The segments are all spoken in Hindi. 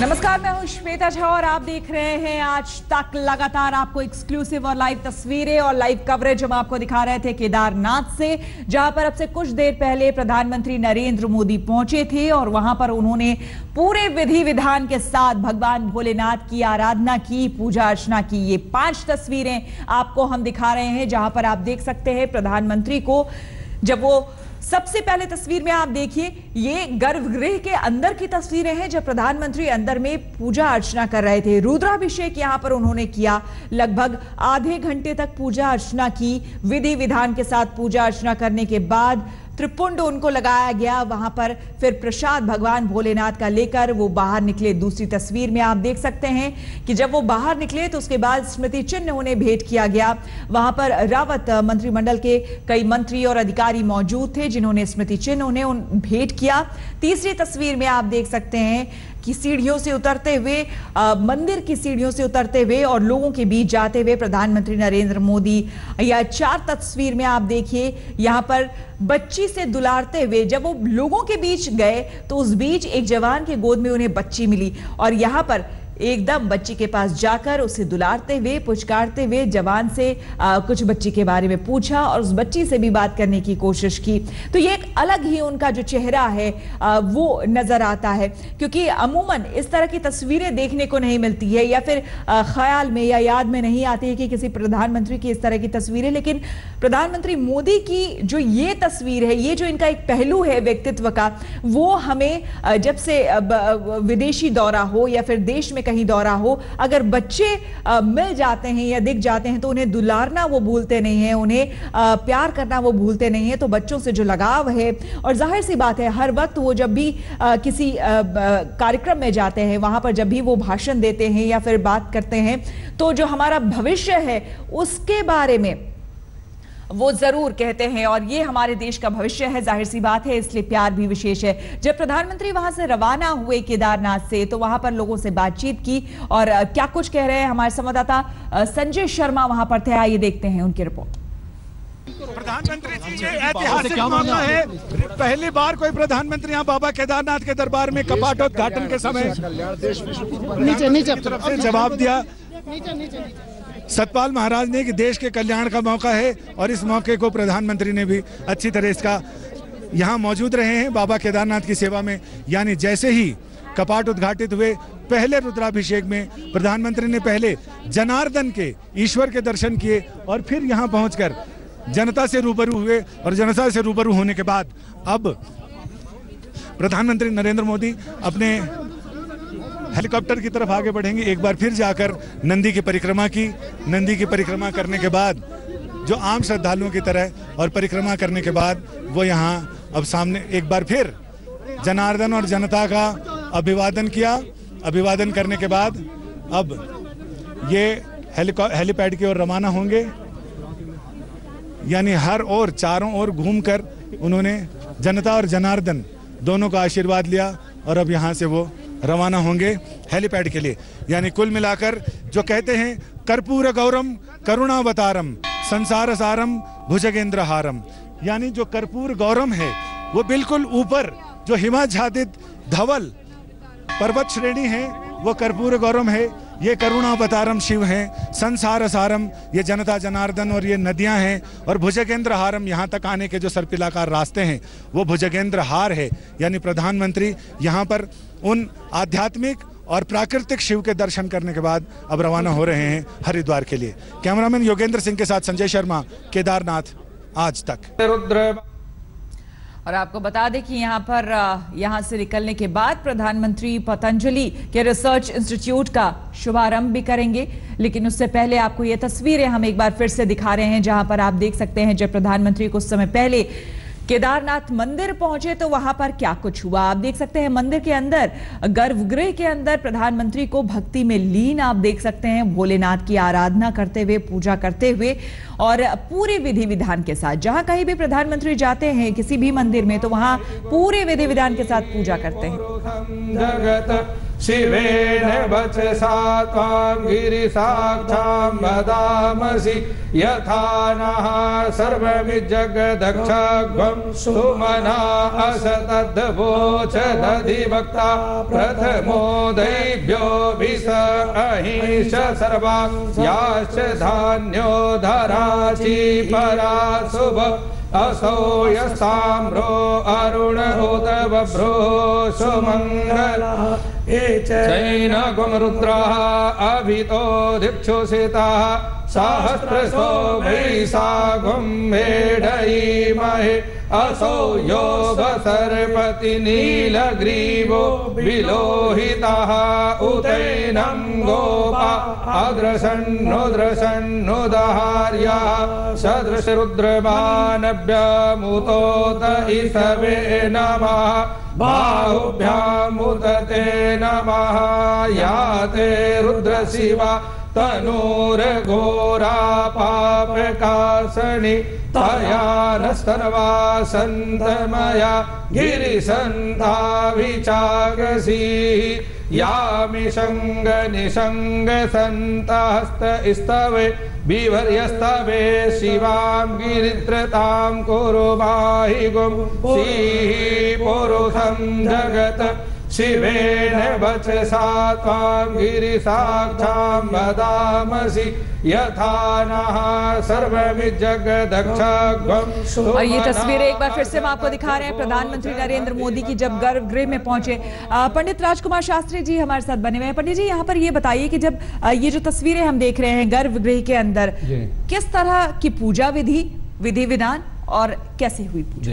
नमस्कार, मैं हूं श्वेता झा और आप देख रहे हैं आज तक। लगातार आपको एक्सक्लूसिव और लाइव तस्वीरें और लाइव कवरेज हम आपको दिखा रहे थे केदारनाथ से, जहां पर अब से कुछ देर पहले प्रधानमंत्री नरेंद्र मोदी पहुंचे थे और वहां पर उन्होंने पूरे विधि विधान के साथ भगवान भोलेनाथ की आराधना की, पूजा अर्चना की। ये 5 तस्वीरें आपको हम दिखा रहे हैं, जहां पर आप देख सकते हैं प्रधानमंत्री को। जब वो सबसे पहले तस्वीर में आप देखिए, ये गर्भगृह के अंदर की तस्वीरें हैं जब प्रधानमंत्री अंदर में पूजा अर्चना कर रहे थे। रुद्राभिषेक यहां पर उन्होंने किया, लगभग आधे घंटे तक पूजा अर्चना की। विधि विधान के साथ पूजा अर्चना करने के बाद त्रिपुंड उनको लगाया गया। वहां पर फिर प्रसाद भगवान भोलेनाथ का लेकर वो बाहर निकले। दूसरी तस्वीर में आप देख सकते हैं कि जब वो बाहर निकले तो उसके बाद स्मृति चिन्ह उन्हें भेंट किया गया। वहां पर रावत मंत्रिमंडल के कई मंत्री और अधिकारी मौजूद थे जिन्होंने स्मृति चिन्ह उन्हें भेंट किया। तीसरी तस्वीर में आप देख सकते हैं कि सीढ़ियों से उतरते हुए, मंदिर की सीढ़ियों से उतरते हुए और लोगों के बीच जाते हुए प्रधानमंत्री नरेंद्र मोदी। या 4 तस्वीर में आप देखिए, यहां पर बच्ची से दुलारते हुए जब वो लोगों के बीच गए तो उस बीच एक जवान के गोद में उन्हें बच्ची मिली और यहां पर एकदम बच्ची के पास जाकर उसे दुलारते हुए, पुचकारते हुए जवान से कुछ बच्ची के बारे में पूछा और उस बच्ची से भी बात करने की कोशिश की। तो ये एक अलग ही उनका जो चेहरा है वो नजर आता है, क्योंकि अमूमन इस तरह की तस्वीरें देखने को नहीं मिलती है या फिर ख्याल में या याद में नहीं आती है कि किसी प्रधानमंत्री की इस तरह की तस्वीरें। लेकिन प्रधानमंत्री मोदी की जो ये तस्वीर है, ये जो इनका एक पहलू है व्यक्तित्व का, वो हमें जब से विदेशी दौरा हो या फिर देश में कहीं दौरा हो, अगर बच्चे मिल जाते हैं या दिख जाते हैं तो उन्हें दुलारना वो भूलते नहीं है, उन्हें प्यार करना वो भूलते नहीं है। तो बच्चों से जो लगाव है, और जाहिर सी बात है हर वक्त वो जब भी किसी कार्यक्रम में जाते हैं, वहां पर जब भी वो भाषण देते हैं या फिर बात करते हैं, तो जो हमारा भविष्य है उसके बारे में वो जरूर कहते हैं और ये हमारे देश का भविष्य है, जाहिर सी बात है, इसलिए प्यार भी विशेष है। जब प्रधानमंत्री वहां से रवाना हुए केदारनाथ से, तो वहां पर लोगों से बातचीत की और क्या कुछ कह रहे हैं हमारे संवाददाता संजय शर्मा वहां पर थे। आइए देखते हैं उनकी रिपोर्ट। प्रधानमंत्री जी, ये ऐतिहासिक मामला है, पहली बार कोई प्रधानमंत्री यहाँ बाबा केदारनाथ के दरबार में कपाटोद्घाटन के समय नीचे जवाब दिया। सतपाल महाराज ने कि देश के कल्याण का मौका है और इस मौके को प्रधानमंत्री ने भी अच्छी तरह इसका यहाँ मौजूद रहे हैं बाबा केदारनाथ की सेवा में। यानी जैसे ही कपाट उद्घाटित हुए, पहले रुद्राभिषेक में प्रधानमंत्री ने पहले जनार्दन के, ईश्वर के दर्शन किए और फिर यहाँ पहुंचकर जनता से रूबरू हुए और जनता से रूबरू होने के बाद अब प्रधानमंत्री नरेंद्र मोदी अपने हेलीकॉप्टर की तरफ आगे बढ़ेंगे। एक बार फिर जाकर नंदी की परिक्रमा की। नंदी की परिक्रमा करने के बाद जो आम श्रद्धालुओं की तरह और परिक्रमा करने के बाद वो यहाँ अब सामने एक बार फिर जनार्दन और जनता का अभिवादन किया। अभिवादन करने के बाद अब ये हेलीपैड की ओर रवाना होंगे। यानी हर ओर, चारों ओर घूमकर उन्होंने जनता और जनार्दन दोनों का आशीर्वाद लिया और अब यहाँ से वो रवाना होंगे हेलीपैड के लिए। यानी कुल मिलाकर जो कहते हैं कर्पूर गौरम करुणावतारम संसार सारम भुजगेंद्र हारम, यानी जो कर्पूर गौरम है वो बिल्कुल ऊपर जो हिमाच्छादित धवल पर्वत श्रेणी है वो कर्पूर गौरम है। ये करुणावतारम शिव हैं, संसार सारम ये जनता जनार्दन और ये नदियां हैं, और भुजगेंद्र हारम यहाँ तक आने के जो सर्पिलाकार रास्ते हैं वो भुजगेंद्र हार है। यानी प्रधानमंत्री यहाँ पर उन आध्यात्मिक और प्राकृतिक शिव के दर्शन करने के बाद अब रवाना हो रहे हैं हरिद्वार के लिए। कैमरामैन योगेंद्र सिंह के साथ संजय शर्मा, केदारनाथ आज तक। और आपको बता दें कि यहाँ से निकलने के बाद प्रधानमंत्री पतंजलि के रिसर्च इंस्टीट्यूट का शुभारंभ भी करेंगे। लेकिन उससे पहले आपको ये तस्वीरें हम एक बार फिर से दिखा रहे हैं, जहां पर आप देख सकते हैं जब प्रधानमंत्री कुछ समय पहले केदारनाथ मंदिर पहुंचे तो वहां पर क्या कुछ हुआ। आप देख सकते हैं मंदिर के अंदर, गर्भगृह के अंदर प्रधानमंत्री को भक्ति में लीन आप देख सकते हैं, भोलेनाथ की आराधना करते हुए, पूजा करते हुए और पूरे विधि विधान के साथ। जहां कहीं भी प्रधानमंत्री जाते हैं किसी भी मंदिर में तो वहां पूरे विधि विधान के साथ पूजा करते हैं। शिवेन वचसा त्वां गिरिसाक्षां वदामसि यथा नः सर्वमिज्जगदक्षग्वं सुमना असतद्वोचदधिवक्ता प्रथमो दैव्यो विष अहिंस सर्वा याश्च धान्यो धराचि परा शुभ असौ यस्ताम्रो अरुण उत बभ्रो सुमङ्गलः चैन गुमरुद्रः अभितो दिक्षुषितः सहस्रशो वैशाखं मेढयीमहे असौ योगसर्पति नीलग्रीवो विलोहितः उतैनं गोपा अदृशन्नुदहार्यः सदृशरुद्रमानभ्यमुतोत ईशवे नमः बाहुभ्यामुदते नमः याते रुद्रशिवा तनूर्घोरा पापकासनि तया नस्तर्वा सन्तमया गिरिसन्ता विचागसीः यामि शङ्ग निशङ्ग सन्तहस्त स्तवे विवर्यस्तवे शिवां गिरित्रतां कुरु माहि गुं सीः पुरुषं जगत् शिवेन वचसा त्वां गिरिसाक्षां वदामसि यथा नः सर्वमिज्जगदक्षग्वं। और ये तस्वीरें एक बार फिर से हम आपको दिखा रहे हैं प्रधानमंत्री नरेंद्र मोदी की जब गर्भगृह में पहुंचे। पंडित राजकुमार शास्त्री जी हमारे साथ बने हुए हैं। पंडित जी, यहाँ पर ये बताइए कि जब ये जो तस्वीरें हम देख रहे हैं गर्भगृह के अंदर, किस तरह की पूजा विधि विधान और कैसे हुई पूजा?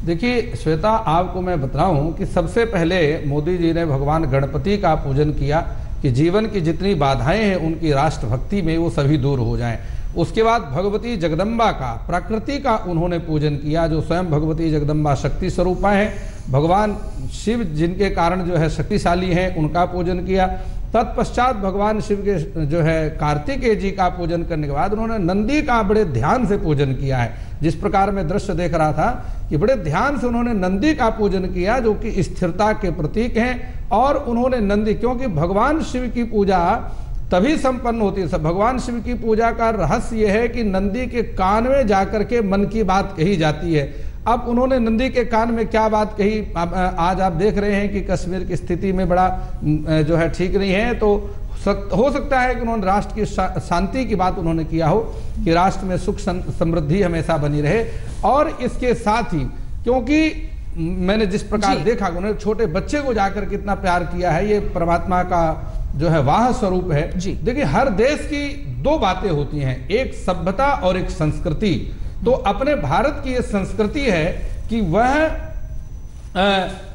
देखिए श्वेता, आपको मैं बताऊं कि सबसे पहले मोदी जी ने भगवान गणपति का पूजन किया कि जीवन की जितनी बाधाएं हैं उनकी राष्ट्रभक्ति में वो सभी दूर हो जाएं। उसके बाद भगवती जगदम्बा का, प्रकृति का उन्होंने पूजन किया, जो स्वयं भगवती जगदम्बा शक्ति स्वरूपा है। भगवान शिव जिनके कारण जो है शक्तिशाली हैं, उनका पूजन किया। तत्पश्चात भगवान शिव के जो है कार्तिकेय जी का पूजन करने के बाद उन्होंने नंदी का बड़े ध्यान से पूजन किया है। जिस प्रकार मैं दृश्य देख रहा था कि बड़े ध्यान से उन्होंने नंदी का पूजन किया, जो कि स्थिरता के प्रतीक हैं। और उन्होंने नंदी, क्योंकि भगवान शिव की पूजा तभी संपन्न होती है। भगवान शिव की पूजा का रहस्य यह है कि नंदी के कान में जाकर के मन की बात कही जाती है। अब उन्होंने नंदी के कान में क्या बात कही, आज आप देख रहे हैं कि कश्मीर की स्थिति में बड़ा जो है ठीक नहीं है, तो हो सकता है कि उन्होंने राष्ट्र की शांति की बात उन्होंने किया हो कि राष्ट्र में सुख समृद्धि हमेशा बनी रहे। और इसके साथ ही क्योंकि मैंने जिस प्रकार देखा उन्होंने छोटे बच्चे को जाकर कितना प्यार किया है, ये परमात्मा का जो है वाह स्वरूप है। देखिए, हर देश की दो बातें होती हैं, एक सभ्यता और एक संस्कृति। तो अपने भारत की ये संस्कृति है कि वह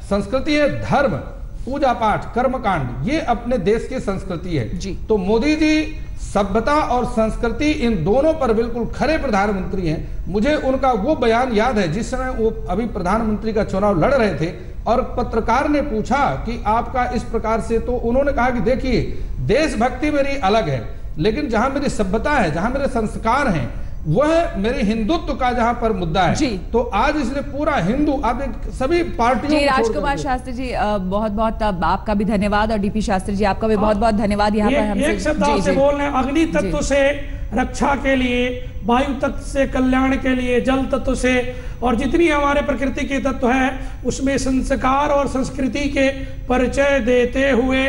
संस्कृति है धर्म, पूजा पाठ, कर्मकांड, ये अपने देश की संस्कृति है जी। तो मोदी जी सभ्यता और संस्कृति इन दोनों पर बिल्कुल खरे प्रधानमंत्री हैं। मुझे उनका वो बयान याद है जिस समय वो अभी प्रधानमंत्री का चुनाव लड़ रहे थे और पत्रकार ने पूछा कि आपका इस प्रकार से, तो उन्होंने कहा कि देखिए, देशभक्ति मेरी अलग है, लेकिन जहां मेरी सभ्यता है, जहां मेरे संस्कार हैं, वह मेरे हिंदुत्व का जहां पर मुद्दा है। तो आज इसने पूरा हिंदू, आप सभी पार्टियों। राजकुमार शास्त्री जी बहुत बहुत आपका भी धन्यवाद, और डीपी शास्त्री जी आपका भी बहुत बहुत धन्यवाद। यहाँ पर हमसे एक शब्द आपसे बोल रहे हैं, अग्नि तत्व से रक्षा के लिए, वायु तत्व से कल्याण के लिए, जल तत्व से, और जितनी हमारे प्रकृति के तत्व है उसमें संस्कार और संस्कृति के परिचय देते हुए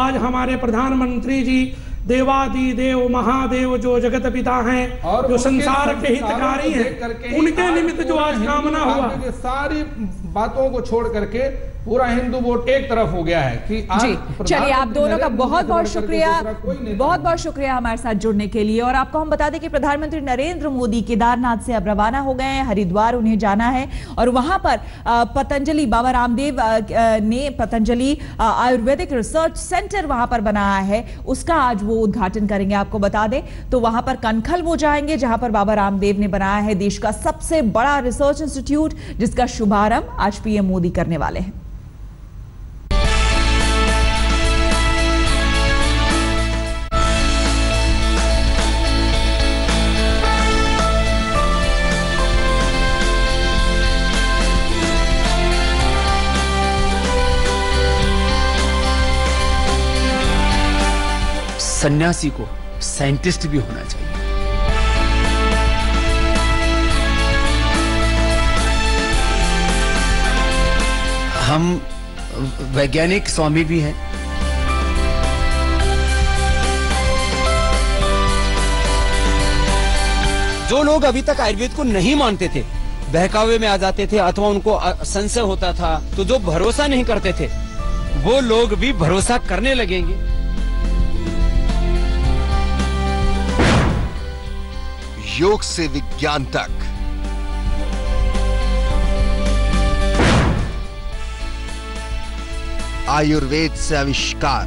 आज हमारे प्रधानमंत्री जी देवादिदेव महादेव जो जगत पिता हैं और जो संसार के हितकारी हैं, उनके निमित्त जो आज कामना हुआ, सारी बातों को छोड़ करके पूरा हिंदू वोट एक तरफ हो गया है कि जी। चलिए, आप दोनों का बहुत बहुत शुक्रिया, बहुत बहुत शुक्रिया हमारे साथ जुड़ने के लिए। और आपको हम बता दें कि प्रधानमंत्री नरेंद्र मोदी केदारनाथ से अब रवाना हो गए हैं, हरिद्वार उन्हें जाना है और वहां पर पतंजलि, बाबा रामदेव ने पतंजलि आयुर्वेदिक रिसर्च सेंटर वहां पर बनाया है, उसका आज वो उद्घाटन करेंगे। आपको बता दें तो वहां पर कनखल वो जाएंगे जहां पर बाबा रामदेव ने बनाया है देश का सबसे बड़ा रिसर्च इंस्टीट्यूट, जिसका शुभारंभ आज पीएम मोदी करने वाले हैं। सन्यासी को साइंटिस्ट भी होना चाहिए। हम वैज्ञानिक स्वामी भी हैं। जो लोग अभी तक आयुर्वेद को नहीं मानते थे, बहकावे में आ जाते थे अथवा उनको संशय होता था, तो जो भरोसा नहीं करते थे वो लोग भी भरोसा करने लगेंगे। योग से विज्ञान तक, आयुर्वेद से आविष्कार,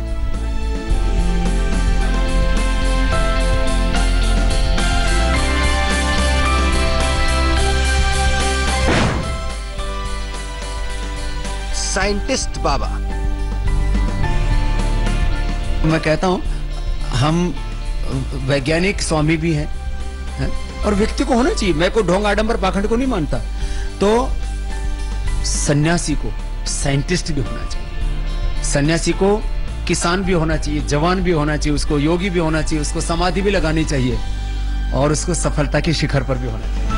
साइंटिस्ट बाबा। मैं कहता हूं हम वैज्ञानिक स्वामी भी हैं, और व्यक्ति को होना चाहिए। मैं को ढोंग आडंबर पाखंड को नहीं मानता। तो सन्यासी को साइंटिस्ट भी होना चाहिए, सन्यासी को किसान भी होना चाहिए, जवान भी होना चाहिए, उसको योगी भी होना चाहिए, उसको समाधि भी लगानी चाहिए और उसको सफलता के शिखर पर भी होना चाहिए।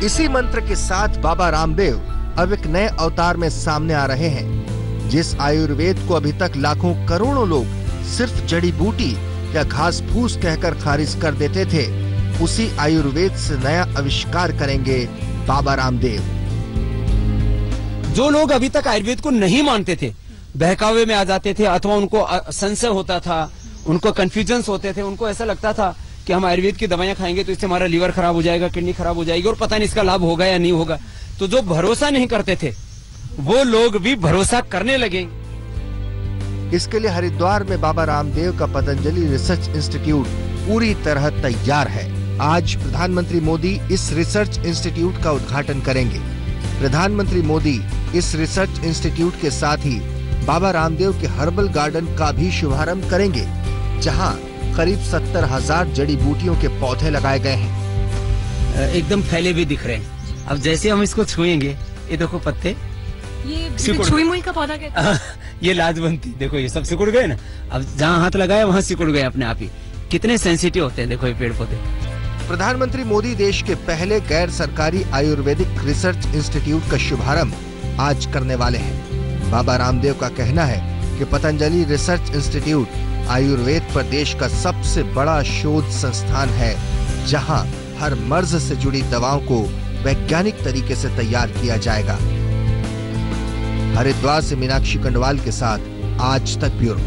इसी मंत्र के साथ बाबा रामदेव अब एक नए अवतार में सामने आ रहे हैं। जिस आयुर्वेद को अभी तक लाखों करोड़ों लोग सिर्फ जड़ी बूटी या घास फूस कहकर खारिज कर देते थे, उसी आयुर्वेद से नया आविष्कार करेंगे बाबा रामदेव। जो लोग अभी तक आयुर्वेद को नहीं मानते थे, बहकावे में आ जाते थे अथवा उनको संशय होता था, उनको कंफ्यूजन होते थे, उनको ऐसा लगता था कि हम आयुर्वेद की दवाइयां खाएंगे तो इससे हमारा लीवर खराब हो जाएगा, किडनी खराब हो जाएगी और पता नहीं इसका लाभ होगा या नहीं होगा, तो जो भरोसा नहीं करते थे वो लोग भी भरोसा करने लगेंगे। इसके लिए हरिद्वार में बाबा रामदेव का पतंजलि रिसर्च इंस्टीट्यूट पूरी तरह तैयार है। आज प्रधानमंत्री मोदी इस रिसर्च इंस्टीट्यूट का उद्घाटन करेंगे। प्रधानमंत्री मोदी इस रिसर्च इंस्टीट्यूट के साथ ही बाबा रामदेव के हर्बल गार्डन का भी शुभारंभ करेंगे, जहां करीब 70,000 जड़ी बूटियों के पौधे लगाए गए हैं। एकदम फैले भी दिख रहे हैं। अब जैसे हम इसको छुएंगे, ये देखो पत्ते, ये छुई मुई का पौधा कहते हैं। ये लाजवंती, देखो ये सब सिकुड़ गए ना। अब जहाँ हाथ लगाया वहाँ सिकुड़ गए अपने आप ही। कितने सेंसिटिव होते हैं देखो ये पेड़ पौधे। प्रधानमंत्री मोदी देश के पहले गैर सरकारी आयुर्वेदिक रिसर्च इंस्टीट्यूट का शुभारंभ आज करने वाले हैं। बाबा रामदेव का कहना है कि पतंजलि रिसर्च इंस्टीट्यूट आयुर्वेद पर देश का सबसे बड़ा शोध संस्थान है, जहां हर मर्ज से जुड़ी दवाओं को वैज्ञानिक तरीके से तैयार किया जाएगा। हरिद्वार से मीनाक्षी कंडवाल के साथ आज तक ब्यूरो।